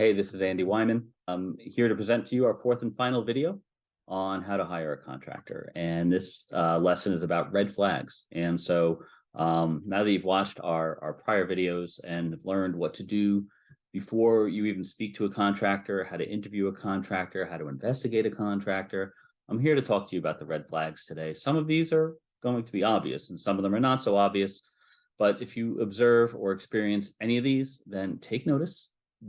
Hey, this is Andy Wyman. I'm here to present to you our fourth and final video on how to hire a contractor. And this lesson is about red flags. And so now that you've watched our prior videos and have learned what to do before you even speak to a contractor, how to interview a contractor, how to investigate a contractor, I'm here to talk to you about the red flags today. Some of these are going to be obvious and some of them are not so obvious. But if you observe or experience any of these, then take notice.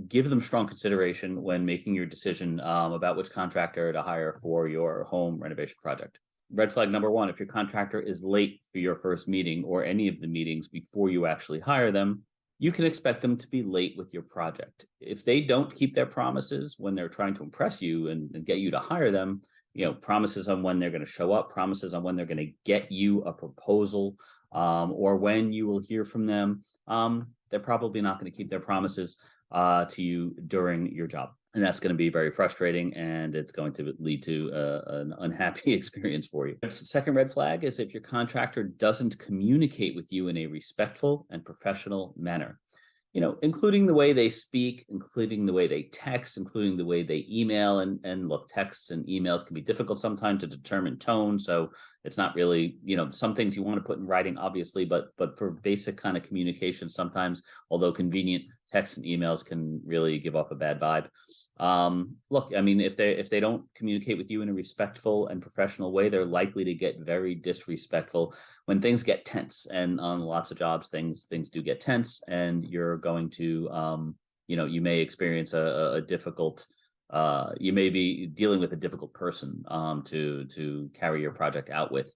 Give them strong consideration when making your decision about which contractor to hire for your home renovation project. Red flag number one, if your contractor is late for your first meeting or any of the meetings before you actually hire them, you can expect them to be late with your project. If they don't keep their promises when they're trying to impress you and get you to hire them, promises on when they're going to show up, promises on when they're going to get you a proposal, or when you will hear from them, they're probably not going to keep their promises to you during your job. And that's going to be very frustrating and it's going to lead to an unhappy experience for you. The second red flag is if your contractor doesn't communicate with you in a respectful and professional manner. Including the way they speak, including the way they text, including the way they email. And look, texts and emails can be difficult sometimes to determine tone. So it's not really, some things you want to put in writing, obviously, but for basic kind of communication, sometimes, although convenient, texts and emails can really give off a bad vibe. Look, I mean, if they don't communicate with you in a respectful and professional way, they're likely to get very disrespectful when things get tense. And on lots of jobs, things do get tense, and you're going to, you may experience a difficult. You may be dealing with a difficult person to carry your project out with.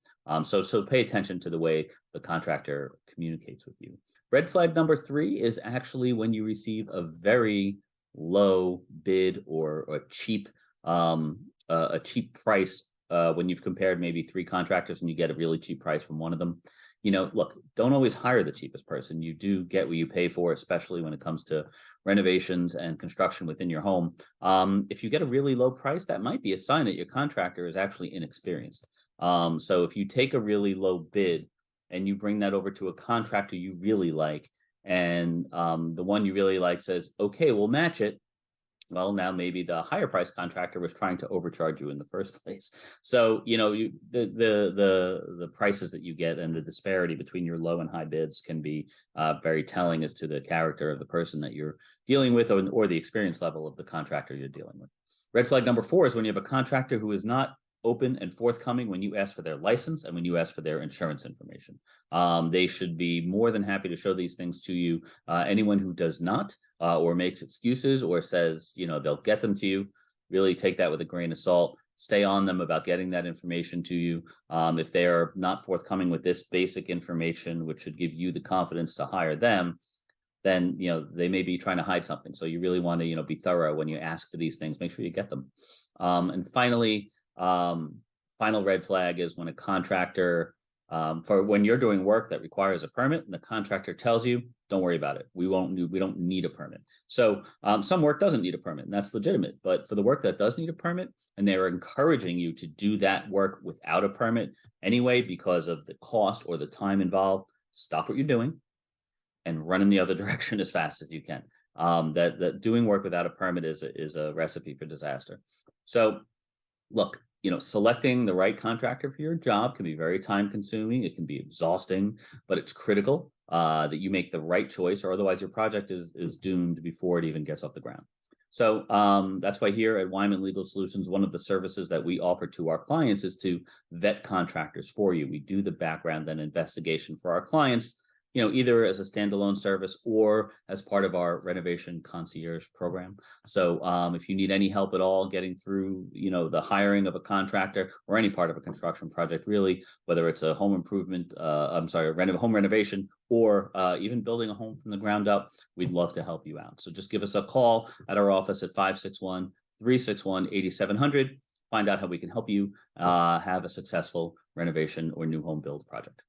So pay attention to the way the contractor communicates with you. Red flag number three is actually when you receive a very low bid or a cheap price when you've compared maybe three contractors and you get a really cheap price from one of them. Look, don't always hire the cheapest person. You do get what you pay for, especially when it comes to renovations and construction within your home. If you get a really low price, that might be a sign that your contractor is actually inexperienced. So if you take a really low bid and you bring that over to a contractor you really like, and the one you really like says, okay, we'll match it. Well, now maybe the higher price contractor was trying to overcharge you in the first place. So, the prices that you get and the disparity between your low and high bids can be very telling as to the character of the person that you're dealing with or the experience level of the contractor you're dealing with. Red flag number four is when you have a contractor who is not open and forthcoming when you ask for their license and when you ask for their insurance information. They should be more than happy to show these things to you. Anyone who does not or makes excuses or says, they'll get them to you, really take that with a grain of salt. Stay on them about getting that information to you. If they are not forthcoming with this basic information, which should give you the confidence to hire them, then they may be trying to hide something. So you really want to be thorough when you ask for these things. Make sure you get them. And finally, final red flag is when a contractor, for when you're doing work that requires a permit and the contractor tells you, don't worry about it. We don't need a permit. So some work doesn't need a permit and that's legitimate. But for the work that does need a permit and they're encouraging you to do that work without a permit anyway, because of the cost or the time involved, stop what you're doing and run in the other direction as fast as you can. That doing work without a permit is a recipe for disaster. So look, selecting the right contractor for your job can be very time consuming. It can be exhausting, but it's critical that you make the right choice or otherwise your project is doomed before it even gets off the ground. So that's why here at Wyman Legal Solutions, one of the services that we offer to our clients is to vet contractors for you. We do the background and investigation for our clients, either as a standalone service or as part of our renovation concierge program. So if you need any help at all getting through, the hiring of a contractor or any part of a construction project, really, whether it's a home improvement, home renovation, or even building a home from the ground up, we'd love to help you out. So just give us a call at our office at 561-361-8700. Find out how we can help you have a successful renovation or new home build project.